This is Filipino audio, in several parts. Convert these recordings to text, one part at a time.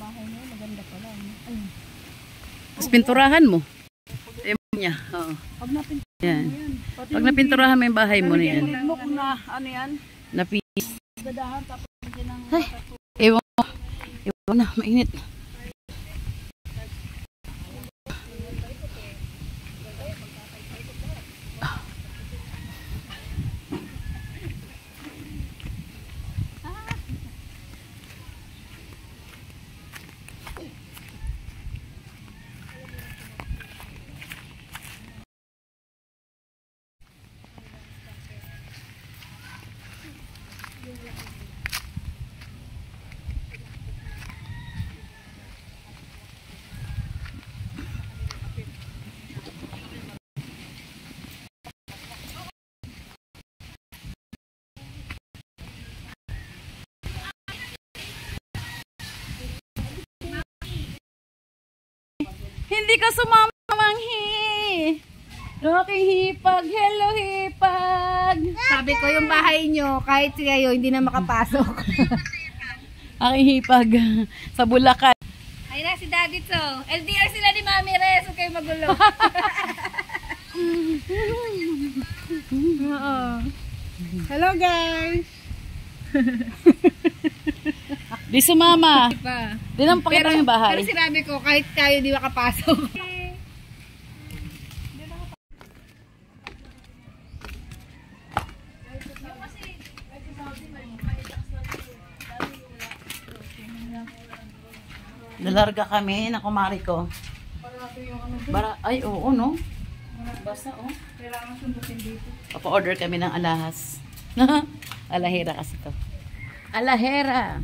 bahay niya, maganda pala. Ayun. Tapos pinturahan mo. Ayun niya. Oo. Pag napinturahan Yan. mo yan. Pag napinturahan mo yung bahay mo na yan. Mo kung na, ano yan? Napis. Gadahan, tapos dyan ang Ay, ewan mo. Ewan na, mainit. Hindi ka sumama, Manghi. Rocky hipag, hello hipag. Sabi ko yung bahay nyo, kahit kayo hindi na makapasok. Aking hipag sa Bulacan. Ayun na si Daddy to. LDR sila ni Mami Res, huwag kayo magulo. Oo. Hello guys. Di sumama. Pa. Di nang pakita yung bahay. Pero sinabi ko, kahit kayo di makapasok. Nalarga kami na kumari ko. Ay, oo, no? Basta, oh. Kailangan sundutin dito. Papa-order kami ng alahas. Alahera kasi to. Alahera.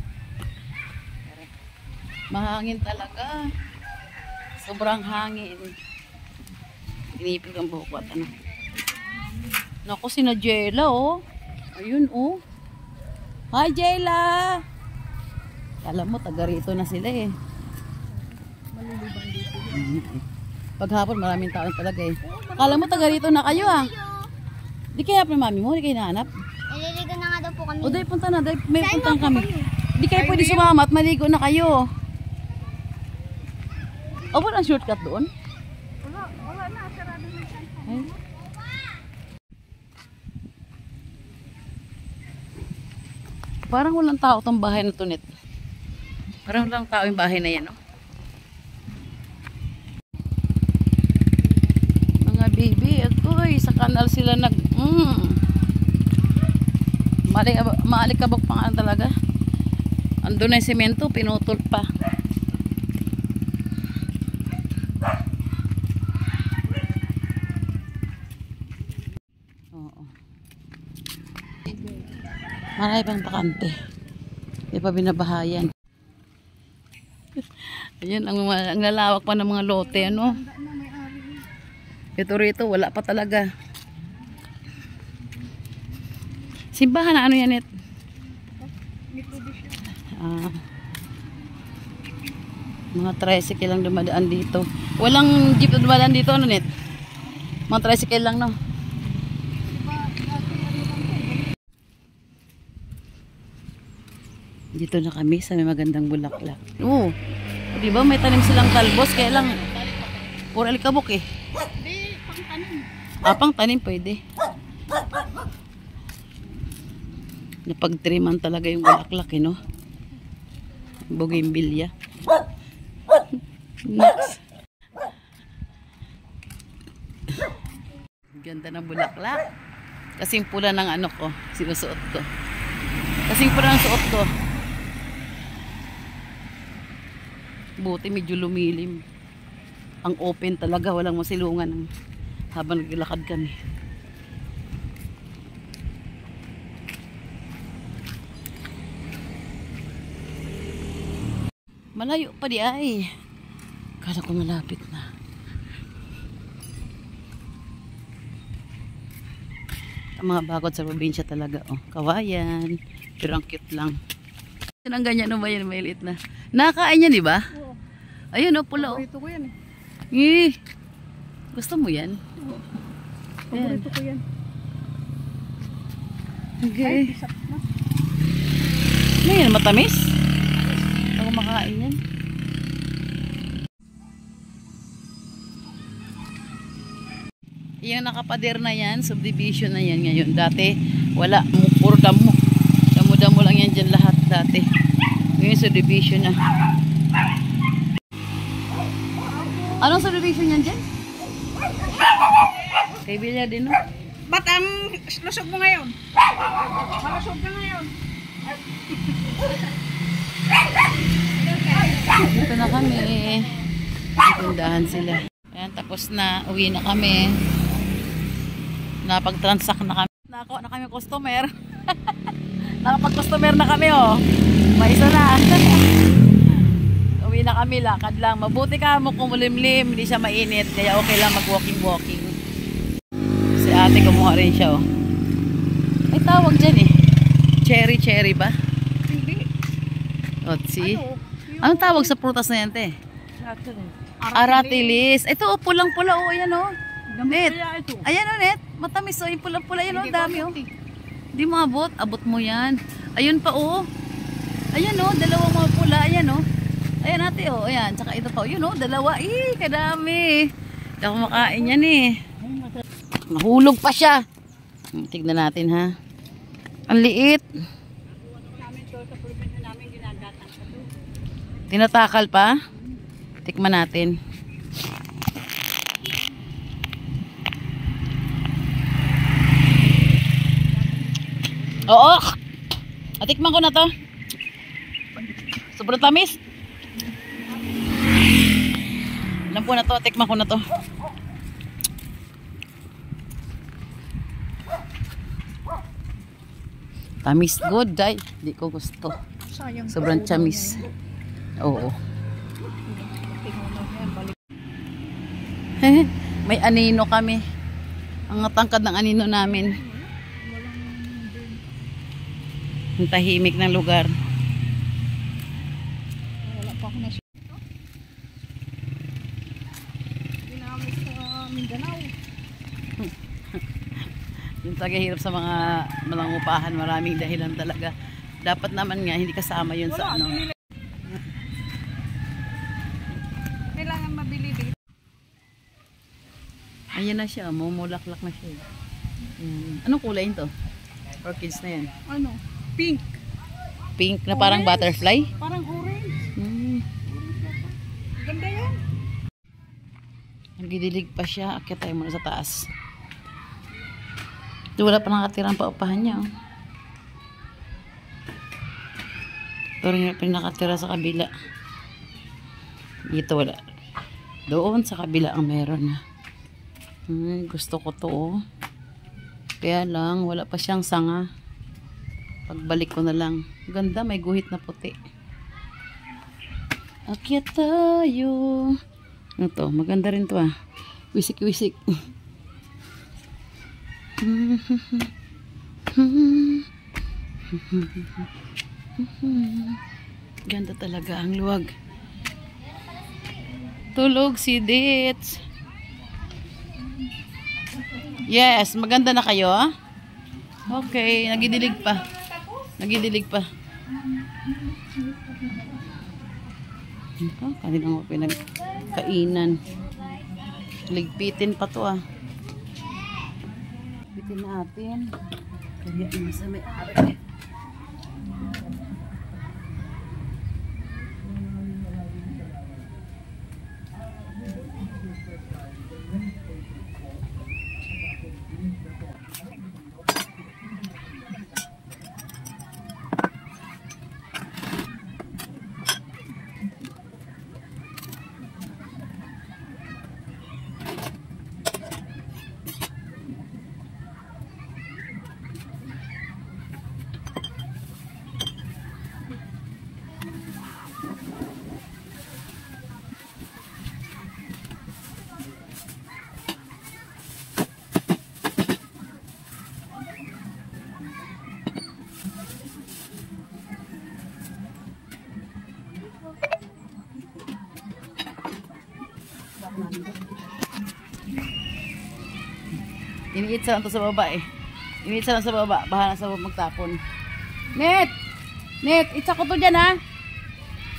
Mahangin talaga. Sobrang hangin. Inipig ang buhok at ano. Naku, si na Jayla, oh. Ayun, oh. Hi, Jayla! Alam mo, taga rito na sila, eh. Paghapon maraming tao talaga eh. Akala mo taga rito na kayo ah. Di kaya pa mami mo, di kayo nahanap. Naliligo na nga daw po kami. O dahil punta na, dahil may puntang kami. Di kayo pwede sumama at maligo na kayo. O walang shortcut doon? Wala na, sarado na siya. Ay. Parang walang tao tong bahay na to, Net. Parang walang tao yung bahay na yan, no? Baby, ako'y sa kanal sila nag maalikabok pa nga talaga. Andun na yung semento, pinutol pa. Oo. Marami pang bakante. Di pa binabahayan. Ayan, ang lalawak pa ng mga lote, ano? Ito rito, wala pa talaga. Simbahan na ano yan, Net? Mga tricycle lang dumadaan dito. Walang jeep na dumadaan dito, ano, Net? Mga tricycle lang, no? Dito na kami sa may magandang bulaklak. Oo. Diba may tanim silang talbos, kaya lang puro alikabok eh. Pang tanim pwede. Napagtriman talaga yung bulaklak, eh, no? Bougainvillea. Next. Ganda ng bulaklak. Kasing pula ng ano ko, sinusuot ko. Kasing pula ng suot ko. Buti medyo lumilim. Ang open talaga, walang masilungan habang naglalakad kami. Malayo pa di ay. Kala ko malapit na. Ang mga bakod sa probinsya talaga, oh. Kawayan. Pero ang cute lang. Ang ganyan, no ba yan? Maliit na. Nakain yan, di ba? Oo. Ayun, oh, pula, oh. Paborito ko yan eh. Eh. Gusto mo yan? Paborito ko yan. Okay. Ay, isap na. Ano yan? Matamis? Ako makain yan. Yung nakapader na yan, subdivision na yan ngayon. Dati, wala. Puro damo. Damo-damo lang yan dyan lahat dati. Ngayon, subdivision na. Anong subdivision yan dyan? Kay Bilya din, no? Ba't ang lusog mo ngayon? Malusog ka ngayon. Dito na kami. Tindahan sila. Ayan, tapos na. Uwi na kami. Napag-transact na kami. Nako na kami customer. Nakapag-customer na kami, oh. May isa na. Uwi na kami, lakad lang. Mabuti ka mo kung mulimlim, hindi siya mainit. Kaya okay lang mag-walking-walking. Si ate kumuha rin siya, oh. May tawag dyan, eh. Cherry ba? Hindi. Otsi. Anong tawag sa prutas na yan, te? Aratilis. Ito, oh, pulang-pula, oh. Ayan, oh. Net. Ayan, oh, Net. Matamis, oh. Yung pulang-pula, ayan, oh. Dami, oh. Di mo abot. Abot mo yan. Ayun pa, oh. Ayan, oh. Dalawang mga pula. Ayan, oh. Ayan, ate, oh. Ayan. Tsaka ito pa, oh. Yun, oh. Dalawa. Kadami. Hindi ako makain yan, eh. Nahulog pa siya. Tignan natin, ha. Ang liit. Tinatakal pa. Tikman natin. Oo. Atikman ko na to. Sobrang tamis. Alam ko na to. Atikman ko na to. Tamis good, dahil di ko gusto. Sobrang tamis. Oo. May anino kami. Ang tangkad ng anino namin. Ang tahimik ng lugar. Wala pa ako na siya. Ginamit sa Mindanao. Yung tagahirap sa mga manangupahan, maraming dahilan talaga. Dapat naman nga, hindi kasama yun sa ano. Kailangan mabili dito. Ayan na siya, mumulaklak na siya. Anong kulay ito? Orchids na yan. Ano? Pink. Pink na parang butterfly? Parang orange. Ganda yan. Nagidilig pa siya. Akyat tayo muna sa taas. Ito wala pa nakatirang paupahan niya. Oh. Ito rin yung pinakatira sa kabila. Dito wala. Doon sa kabila ang meron na. Gusto ko to, oh. Kaya lang wala pa siyang sanga. Pagbalik ko na lang. Ganda, may guhit na puti. Akyat tayo. Ito, maganda rin to, ah. Wisik-wisik. Ganda talaga ang luwag. Tulog si Dits. Yes, maganda na kayo, ah? Okay, nagidilig pa. Nagidilig pa. Kanina ko pinagkainan. Ligpitin pa to, ah. Ligpitin natin. Kaya naman sa may ari. Iniitsa lang to sa baba, eh. Iniitsa lang sa baba. Bahala sa baba magtapon. Net! Net! Itsa ko to dyan, ha?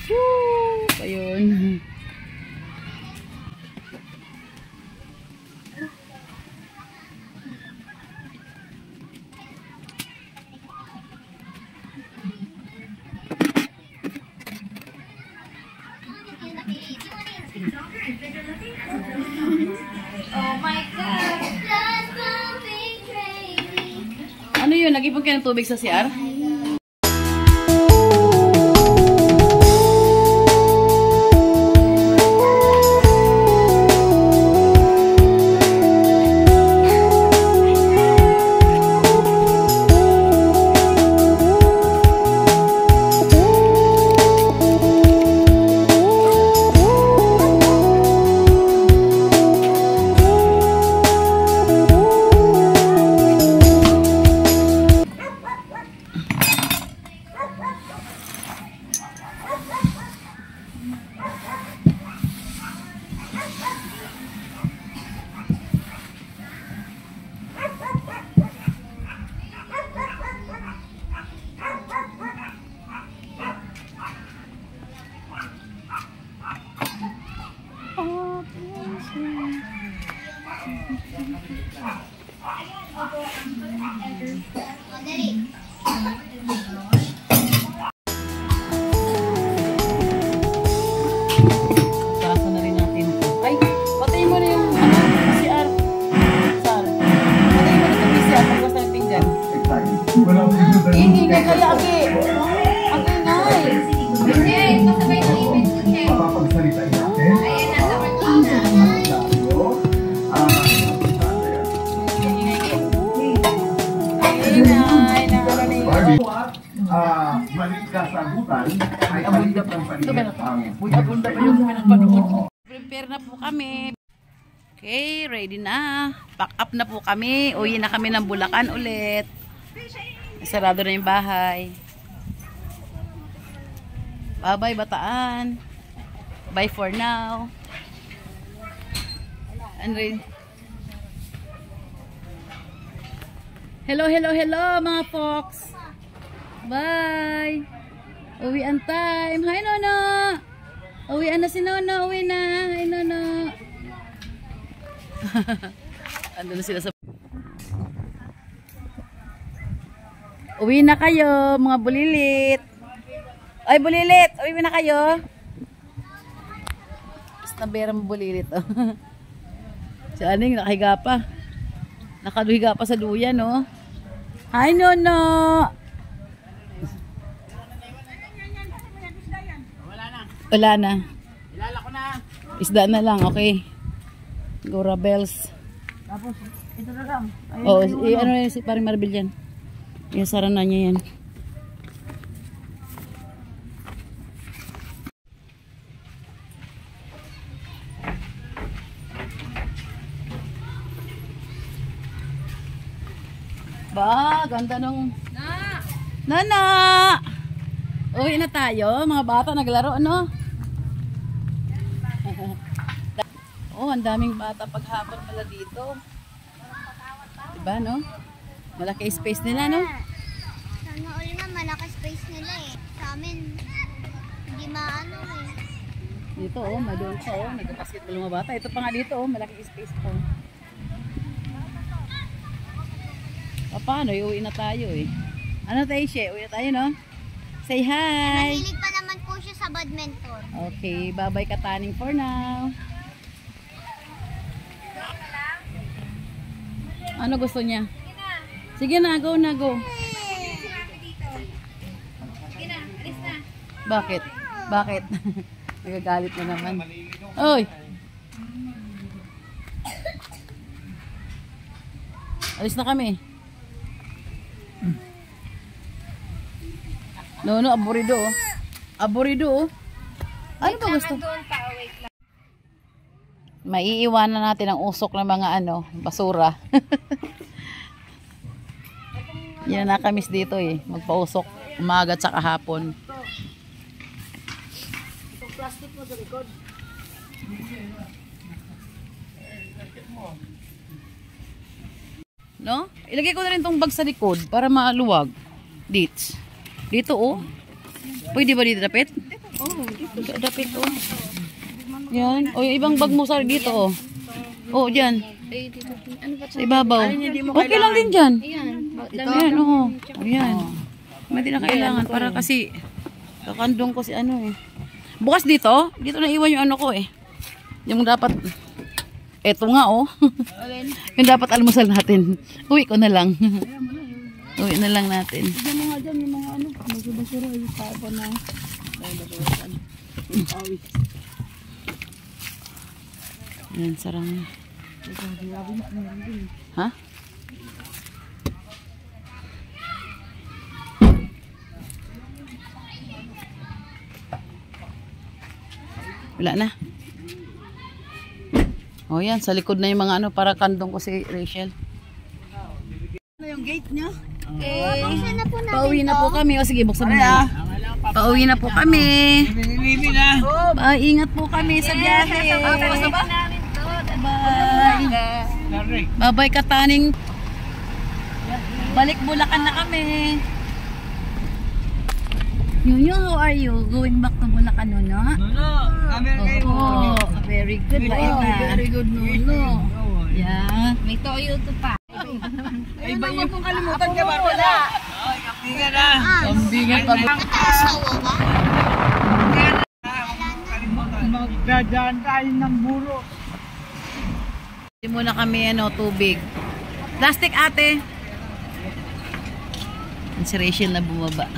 Woo! Ayun. Oh my God. Just something crazy. Ano yun? Nag-ipon ka ng tubig sa CR? Kaso na rin natin ito. Ay, patayin mo na yung PCR. Sar. Patayin mo na yung PCR. Pagkas na yung pinggan. Ingay kaya, Aki. Aki, ngay. Hindi, pasabay ng event ko, Che. Papagsalitain natin. Ayan, nasa Martina. Ingay, nakakarinig. Barbie, mali kasagutan ay abunda pang panilang. Uy, abunda pa yung pinagpanood. Prepare na po kami. Okay, ready na. Pack up na po kami. Uwi na kami ng Bulacan ulit. Sarado na yung bahay. Bye-bye, Bataan. Bye for now. Andre. Hello, hello, hello, mga folks. Bye. Uwian time. Hi, Nono. Uwian na si Nono. Uwi na. Hi, Nono. Ando na sila sa... Uwi na kayo, mga bulilit. Ay, bulilit. Uwi na kayo. Basta berang bulilit. Oh. Si Aning, nakahiga pa. Nakahiga pa sa duyan, oh. Hi, Nono. Wala na. Ilala ko na. Isda na lang, okay. Gora bells. Tapos, ito na lang. Oo, ano na si Paring Marbil yan. Iasara na niya yan. Ba, ganda nung... Nana! Uwi na tayo. Mga bata naglaro, ano? Oh, ang daming bata paghapon pala dito. Diba, no? Malaki space nila, no? Sana all na malaki space nila eh. Sa amin, hindi maano eh. Dito, oh, madoon pa, oh. Nagbabasketball mga bata. Ito pa nga dito, oh. Malaki space po. Paano? Iuwi na tayo, eh. Ano tayo, She? Uwi na tayo, no? Say hi! Mahilig pa naman po siya sa badminton. Okay, bye-bye Kataning for now. Ano gusto niya? Sige na, go na, go. Sige na, alis na. Bakit? Bakit? Nagagalit na naman. Oy! Alis na kami. No, aburido, oh. Aburido, oh. Ano ba gusto? Maiiwanan natin ang usok ng mga ano, basura. Yan na nakamiss dito eh. Magpausok umaga at saka hapon. Itong plastic mo sa likod. No? Ilagay ko na rin tong bag sa likod para maluwag. Dito, oh. Pwede ba dito dapit? Oh, dito. Dapit, oh. Yan. O, yung ibang bag mo sa dito, oh. Oh, dyan. Ano ba Sa ibabaw. Okay lang din dyan. Ayan, oh. Ayan. Hindi na kailangan para kasi kakandong ko si ano eh. Bukas dito. Dito na iwan yung ano ko eh. Yung dapat, eto nga oh. Yung dapat almusal natin. Uwi ko na lang. Uwi na lang natin. Diyan mga dyan, yung mga ano, basura-basura, yung tao na. Ayan, sarang. Ha? Wala na. O yan, sa likod na yung mga ano, para kandong ko si Rachel. Ano yung gate niya? Buksan na po natin Pauwi na to. po kami. O sige, buksan mo na. Pauwi na po kami. Bibi na. Ingat po kami sa biyahe. Bye. Bye-bye Kataning. Balik Bulacan na kami. Nunyo, how are you? Going back to Bulacan, Nuno? Oh, very good. Very good, Nuno. Yeah. May toyo to pa. Ay, ba yung kung kalimutan ka ba? Wala. Ay, kapingan na. Kambingan pa. Asawa ba? Magdadaan tayo ng buro. Hindi muna kami tubig. Plastic ate. Si Rachel na bumaba.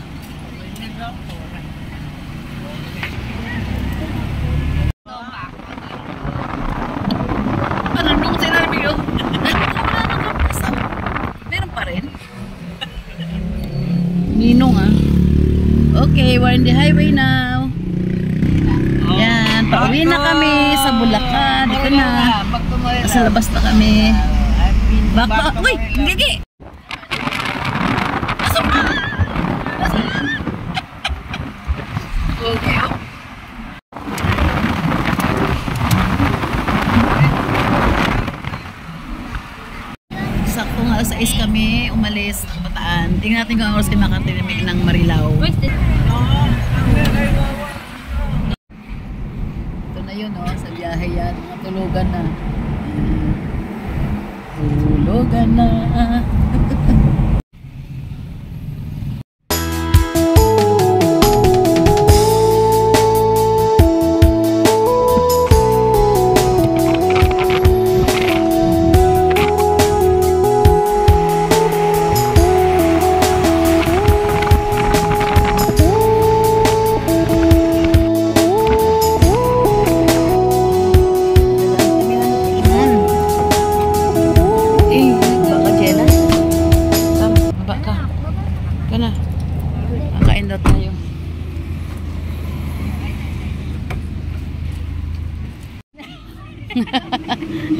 Parang nung sinabi ko. Meron pa rin. Ninong ah. Okay, we're in the highway now. Yan, pauwi na kami sa Bulacan. Dito na. Sa labas na kami. Back to... Uy! Gigi! Pasok na! Okay. Saktong alas 6 kami umalis ng Bataan. Tingnan natin kung oras kami makatinig ng Marilao. Ito na yun sa biyahe yan. Mga tulugan na. Tulugan na.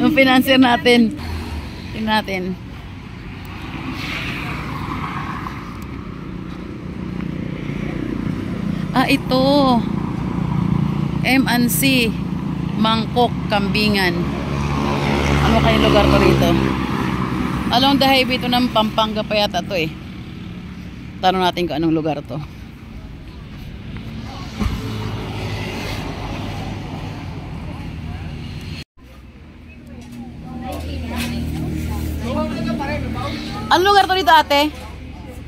Yung financier natin. Tingnan natin. Ito. M&C Mangkok, Kambingan. Ano kayong lugar to rito? Along the highway to ng Pampanga pa yata to Tanong natin kung anong lugar to. Anong lugar to dito ate?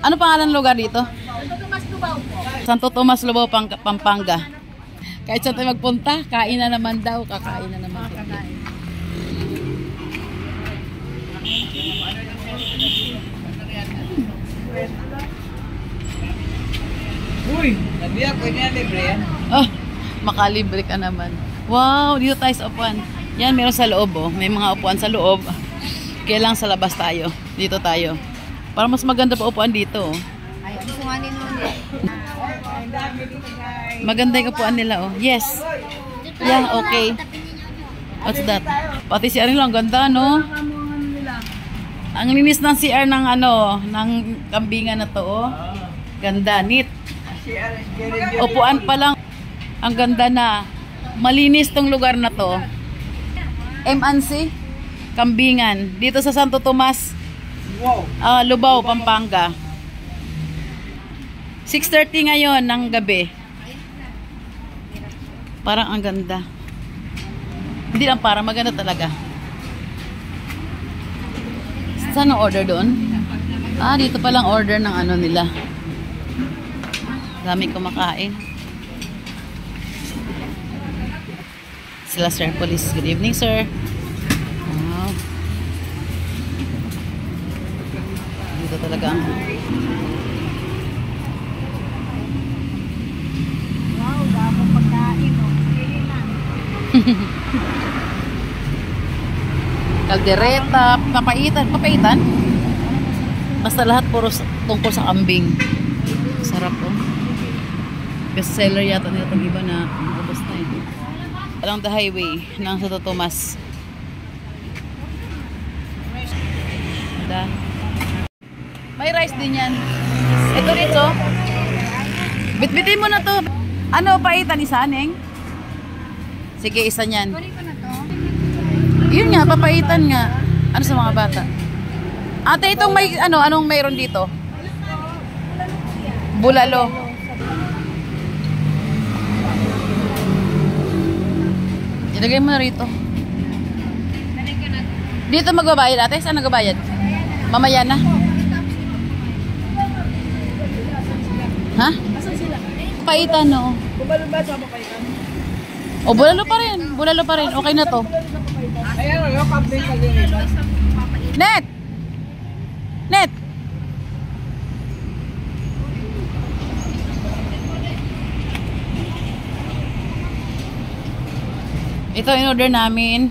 Ano pangalan ng lugar dito? Santo Tomas Lubao, Pampanga. Kahit saan tayo magpunta, kain na naman daw. Kakain na naman. Uy, nabiya ko niya libre yan. Oh, makalibre ka naman. Wow, dito tayo sa upuan. Yan, meron sa loob May mga upuan sa loob. Kailangan sa labas tayo. Dito tayo. Para mas maganda pa upuan dito. Ay, gusto nga ni Nuni. Maganda yung upuan nila Yes. Yeah, okay. What's that? Pati CR nila, ang ganda no? Ang linis ng CR ng ng Kambingan na to Ganda, neat. Upuan pa lang. Ang ganda na. Malinis tong lugar na to. M&C Kambingan. Dito sa Santo Tomas. Lubao, Pampanga. 6:30 ngayon ng gabi. Parang ang ganda. Hindi lang para, maganda talaga. Saan ang order doon? Dito palang order ng nila. Dami kumakain. sila Sir Police. Good evening, sir. Wow. Dito talaga ang... Wow, damo pagkain, oh. Kaldereta, papaitan. Basta lahat puro tungkol sa kambing. Sarap po. Best seller yata nila itong iba na ubos na eh. Along the highway ng Santo Tomas. Ganda. May rice din yan. Ito dito. Bitbitin mo na to. Ano, paitan isa, Neng? Sige, isa niyan. Yun nga, papaitan nga. Ano sa mga bata? Ate, itong may, anong mayroon dito? Bulalo. Ilagay mo na rito. Dito magbabayad, ate? Saan nagbabayad? Mamaya na. Ha? Paitan, no? Bumalo ba sa paitan? O, bulalo pa rin. Bulalo pa rin. Okay na to. Ayan, yung kambing ka din. Net! Net! Ito in-order namin.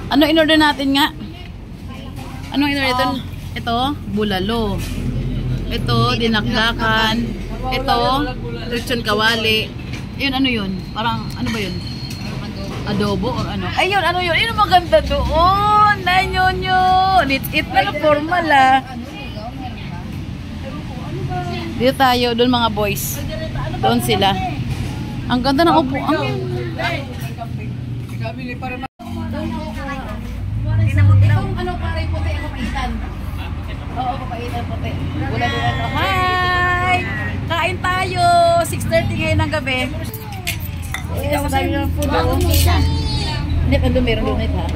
Ano in-order natin nga? Ano in-order ito? Ito, bulalo. Ito, dinakdakan. Ito, lechon kawali. Yun, ano yun? Parang, ano ba yun? Adobo or ano? Ayun, ano yun? Yun ang maganda doon. Nanyonyo. It na formal ah. Dito tayo, doon mga boys. Doon sila. Ang ganda ng upo. Itong ano pare puti ako paitan. Oo, papaitan puti. Bulalo. Hi! Kain tayo. 6:30 ngayon ng gabi. Yes, dami ng food. Hindi, kando meron doon ito ha.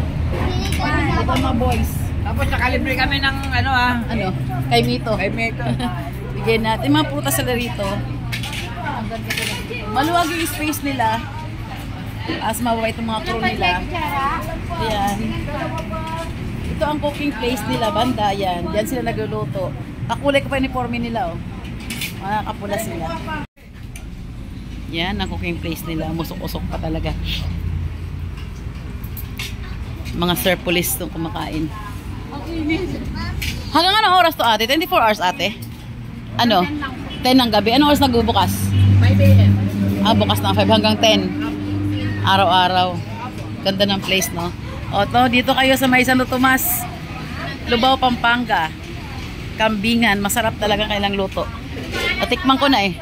Ito mga boys. Tapos nakalibre kami ng ano ah. Ano? Kay Mito. Kay Mito. Bigyan natin mga prutas sila rito. Maluwag yung space nila. As mababa itong mga crew nila. Ayan. Ito ang cooking place nila, banda. Ayan. Diyan sila nagluluto. Kakulay ko pa yung uniforme nila, oh. Mga kapula sila. Yan ang cooking place nila. Musok-usok pa talaga. Mga Sir Police itong kumakain. Hanggang anong oras to ate? 24 hours ate? Ano? 10 ng gabi. Anong oras nagbubukas? 5 a.m. Bukas na 5 hanggang 10. Araw-araw. Ganda ng place, no? O to, dito kayo sa may Santo Tomas, Lubao, Pampanga. Kambingan. Masarap talaga kailang luto. Natikman ko na eh.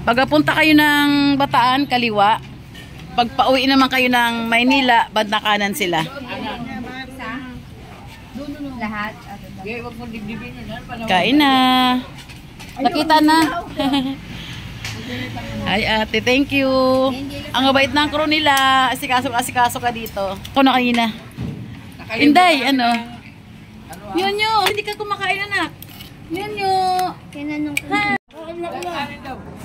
Pagpunta kayo ng Bataan, kaliwa. Pag pauwi naman kayo ng Maynila, banda kanan sila. Lahat. Kain na. Nakita na. Ay ate, thank you. Ang mabait ng crew nila. Asikaso ka dito. Ako na kayo na. Inday, ano? Yun yun. Hindi ka kumakain anak. Yun yun. Kinanong ko.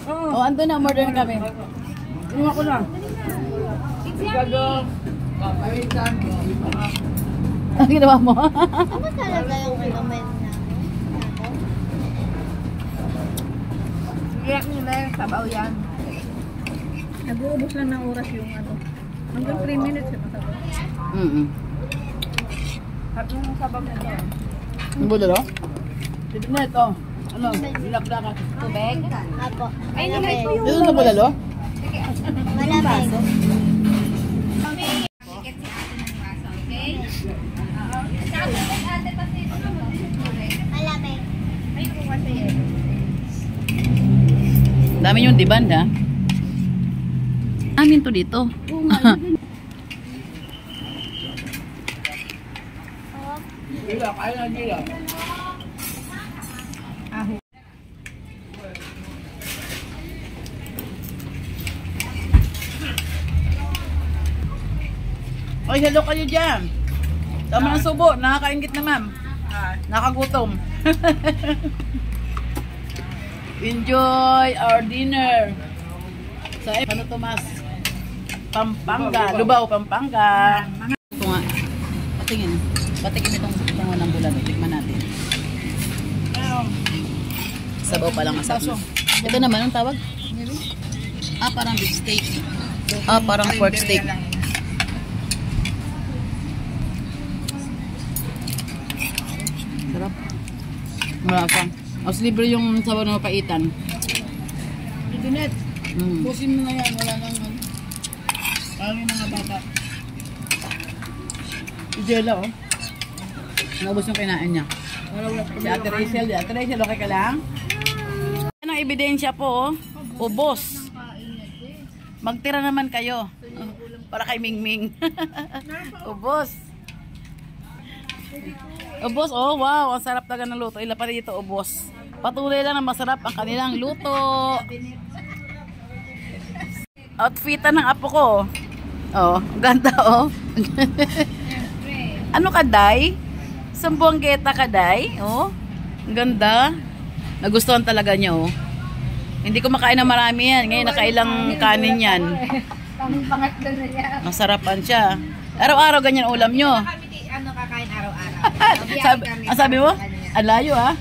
Oh, ando na. Order na kami. Inuha ko na. Ang ginawa mo? Ano talaga yung comment namin? Iyak nila yung sabaw yan. Nag-uubos lang ng oras yung ano. Hanggang 3 minutes yung sabaw. At yung sabaw na ito. Ang bulalo? Dito na ito. Ano? Ilakda ka. Tubig? Apo. Ay, nilay ko yung... Dito sa bulalo? Malamig. Malamig. Dami yung diban ha. Amin to dito. Gila, kaya na gila. Ay, hello kayo dyan. Tama ng subo. Nakakaingit na ma'am. Nakagutom. Enjoy our dinner. Sa Santo Tomas. Pampanga. Lubao, Pampanga. Ito nga. Patingin. Patingin itong tango ng bulan. Tikman natin. Sabaw pa lang masarap na. Ito naman, ang tawag? Parang beef steak. Parang pork steak. Sarap. Malasa. Mas libre yung sabaw na mapaitan. Internet. Pusin mo na yan. Wala nang ano. Parang yung mga bata. Ijela, oh. Naubos yung kinain niya. Wala. Si Ate Rachel, okay ka lang? Yan ang ebidensya po, oh. Ubos. Magtira naman kayo. Para kay Mingming. Ubos. Ubos, oh wow. Ang sarap talaga ng luto. Ila pa dito, ubos. Patuloy lang na masarap ang kanilang luto. Outfitan ng apo ko. Oh, ganda oh. Ano ka, Day? Sambuanggeta ka, Day? Oh, ang ganda. Nagustuhan talaga niya, oh. Hindi ko makain ng marami yan. Ngayon, nakailang kanin yan. Pangatlo na niya. Masarapan siya. Araw-araw ganyan ulam nyo. Ano kakain araw-araw? Ang sabi mo? Ang layo, ha?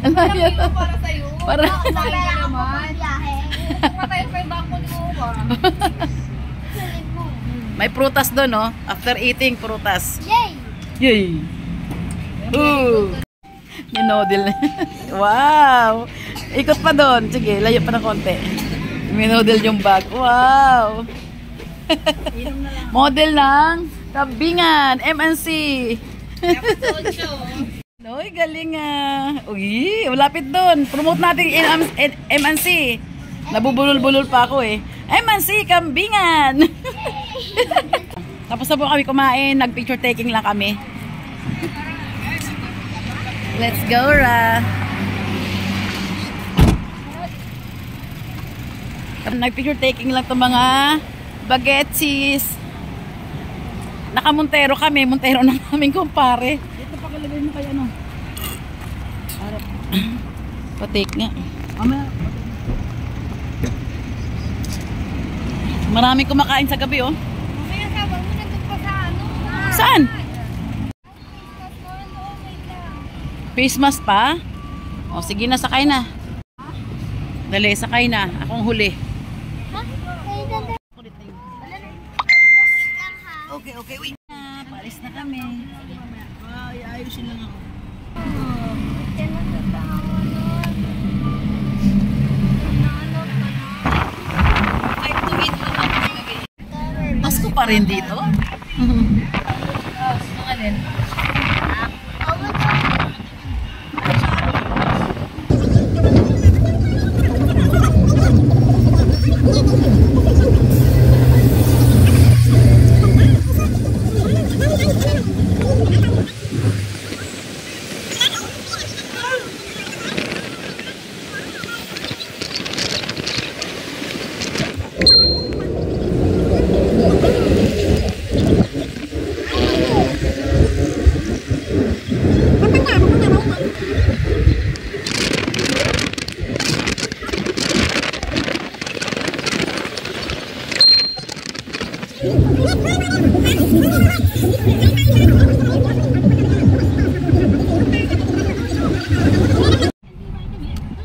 Ang layo. Para sa'yo. Para... Mamaya ako magbiyahe. Patay pa yung bako ni Uwa. May prutas doon, no? After eating, prutas. Yay! Yay! Ooh! Yung noodle. Wow! Ikot pa doon. Sige, layo pa ng konti. May noodle yung bag. Wow! Model ng Kambingan, MNC. Uy, galing ah. Uy, malapit doon. Promote natin MNC. Nabubulol-bulol pa ako eh. MNC, Kambingan. Tapos na po kami kumain. Nag-picture taking lang kami. Let's go, Ra. Nag-picture taking lang itong mga bagetsis. Naka-Montero kami. Montero na namin kumpare. Ito pakalagay mo kaya ano. Patik nga. Maraming kumakain sa gabi, oh. Mamaya sabang mo nandun pa sa ano. Saan? Face mask pa? O, sige na, sakay na. Dali, sakay na. Akong huli. Okay, wait na. Palis na kami. Ay, ayusin lang ako. Pasko pa rin dito? Mga din.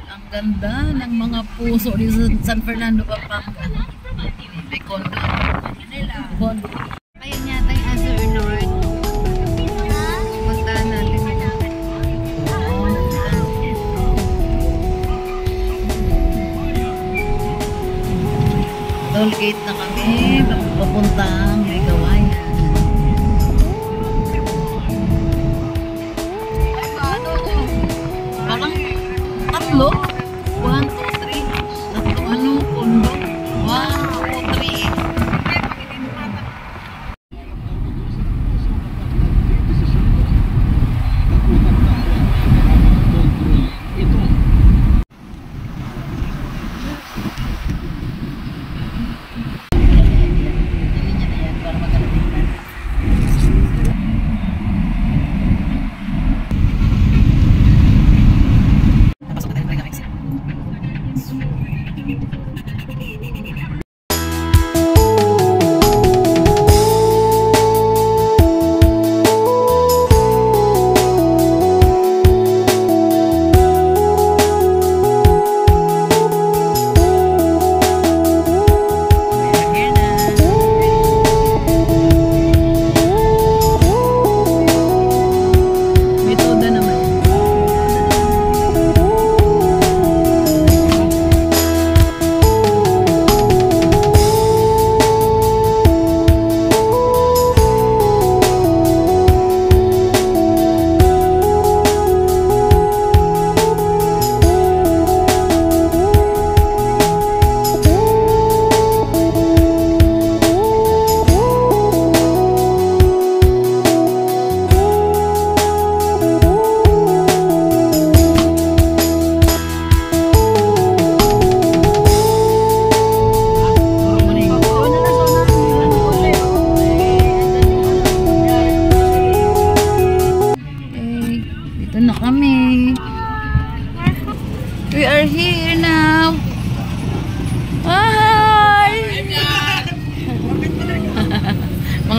Ang ganda ng mga puso dito sa San Fernando, Pampanga. May condo. Condo. Ayan yata yung Azure North. Puntahan natin. Toll gate na kami. Papuntang Ligawayan. Parang tatlo. 1, 2, 3. Tatlo ano, condo. 1, 2, 3.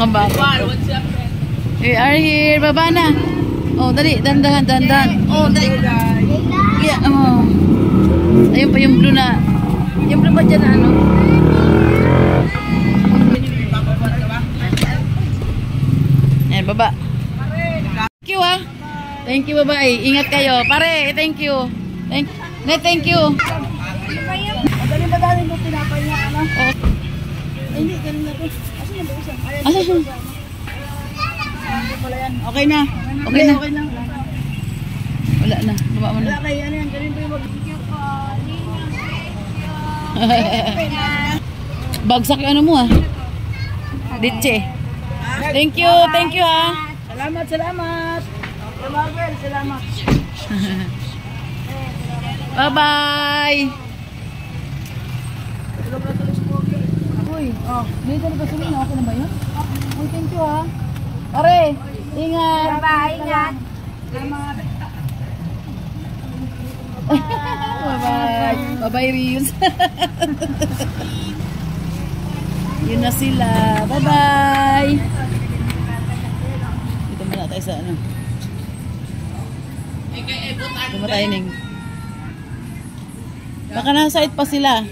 mga bata. We are here. Baba na. Oh, dali. Dandahan. Oh, dali. Yeah, oh. Ayun pa yung blue na. Yung blue ba dyan na ano? Ayan, baba. Thank you ah. Thank you, bye-bye. Ingat kayo. Pare, thank you. Thank you. Madali mo pinapay niya, ano? Oh. Ay, hindi, ganun na to. Asan na ba isa? Okay na. Okay na. Okay lang. Wala na. Baba mo na. Wala kayo, ano yan? Ganun po yung Bagsak yung ano mo ah. Ditche. Thank you ah. Salamat. Salamat. Bye-bye. Uy, dito na ba sila? Okay na ba yun? Uy, thank you ah. Pare, ingat. Bye, ingat. Bye-bye. Bye-bye, Rius. Yun na sila. Bye-bye. Dito muna tayo sa ano. Dito muna tayo, Ning. Baka nasa site pa sila.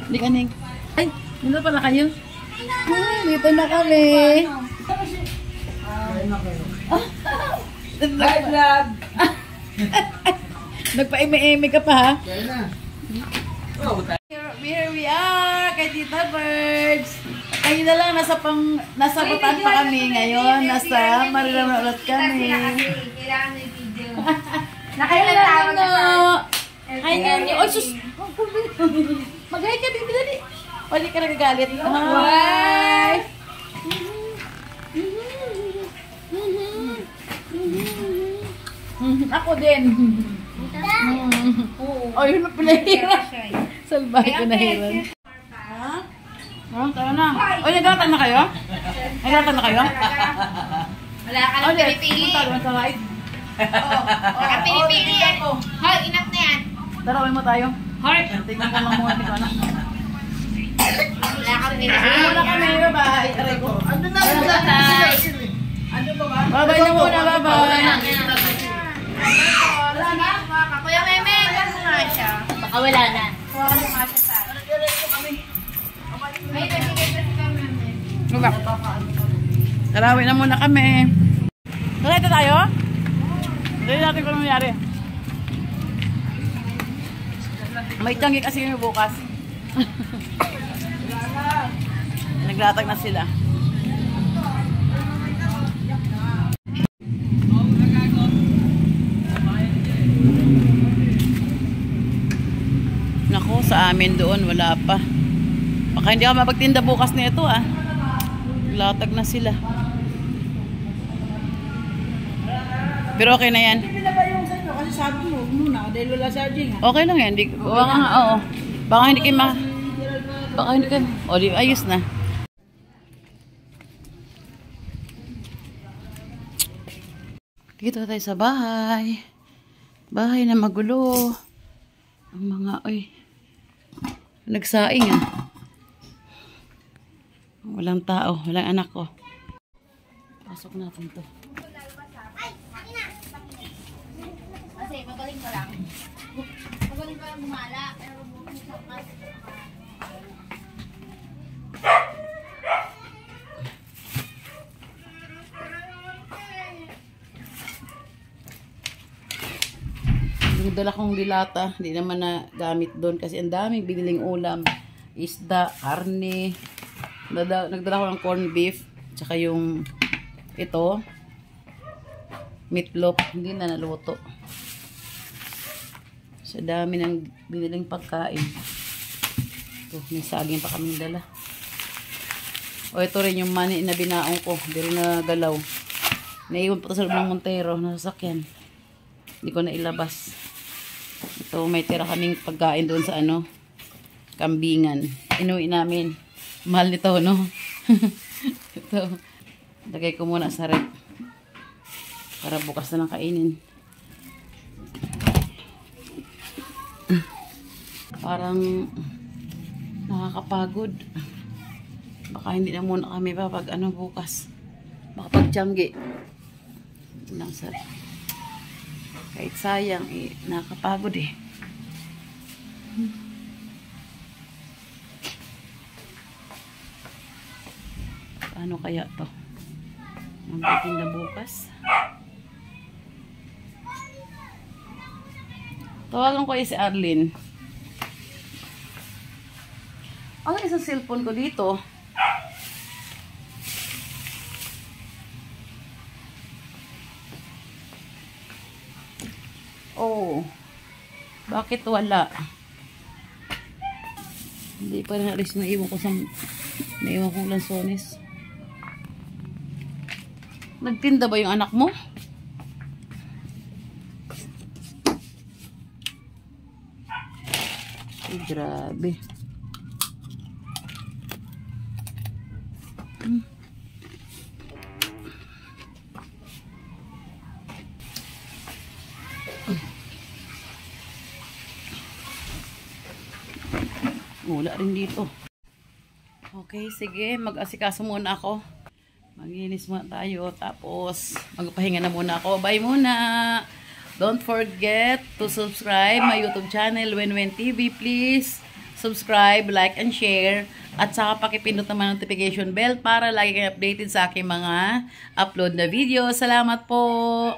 Hindi ka, Ning. Ay, dito pala kayo. Ay, dito na kami. Hi, vlog! Nagpa-eme-eme ka pa, ha? Here we are, kay Tita Birds. Kayo na lang, nasa Batan pa kami ngayon. Nasa Marilao ulit kami. Nakailan tawag na sa... Hi, Nani. Oh, sus! Mag-hi ka, baby, dali. Wali ka nagagalit. Hi! Ako din. Oh, yun na pinahiran. Salbahe ko nahiran. Tayo na. O, nagkatan na kayo? Nagkatan na kayo? Wala ka lang pinipili. Punta sa ride. Wala ka pinipili yan. Hoy, enough na yan. Tarawin mo tayo. Heart! Tingnan ko lang muna dito, anak. Wala ka pinipili. Muna kami, bye-bye. Aray ko. Andun na. Bye-bye. Bye-bye na muna, bye-bye. Wala na. Kuya Meme, gano'n nga siya. Baka wala na. Wala nga siya sa akin. Ay, nagbigay pa si Meme. Baba. Tarawin na muna kami. Nakita tayo? Hindi natin kung nangyari. May tiyanggi kasi kami bukas. Naglatag na sila. Naku, sa amin doon wala pa. Baka hindi ako mapagtinda bukas nito ah. Latag na sila. Pero okay na yan. Hindi na ba yung sa'yo? Kasi sabi mo, muna, dahil wala charging. Okay lang yan. Baka nga, oo. Baka hindi kayo baka hindi kayo. O, di, ayos na. Dito tayo sa bahay. Bahay na magulo. Ang mga, nagsaing ah. Walang tao. Walang anak ko. Pasok natin to. Kasi magaling ka lang. Magaling ka lang bumala. Pero yung dala kong dilata, hindi naman na gamit doon kasi ang daming biniling ulam. Isda, karne. Nagdala ko ng corned beef. Tsaka yung ito. Meatloaf. Hindi na naluto. Sa dami ng biniling pagkain. Ito, may saging pa kaming dala. O ito rin yung mani na binaong ko. Hindi rin nagalaw. Naiwan pa ito sa loob ng Montero. Nasasakyan. Hindi ko na ilabas. Ito, may tira kaming pagkain doon sa ano, kambingan. Inuwi namin. Mahal nito, no? Ito. Lagay ko muna sa rep. Para bukas na lang kainin. Parang nakakapagod. Baka hindi na muna kami papag ano bukas. Makapag-tiyanggi. Lang sa kahit sayang eh, nakakapagod eh. Paano kaya to? Magbitin na bukas. Tawagan ko si Arlene. Ano isang cellphone ko dito? Oh. Bakit wala? Hindi pa rin alis na iwan ko sa naiwan kong lansones. Nagtinda ba yung anak mo? Ay, grabe. Wala rin dito. Okay, sige. Mag-asikaso muna ako. Maglinis muna tayo. Tapos, magpahinga na muna ako. Bye muna! Don't forget to subscribe my YouTube channel, Wenwen TV. Please subscribe, like, and share. At saka pakipindot naman notification bell para lagi kayo updated sa aking mga upload na video. Salamat po!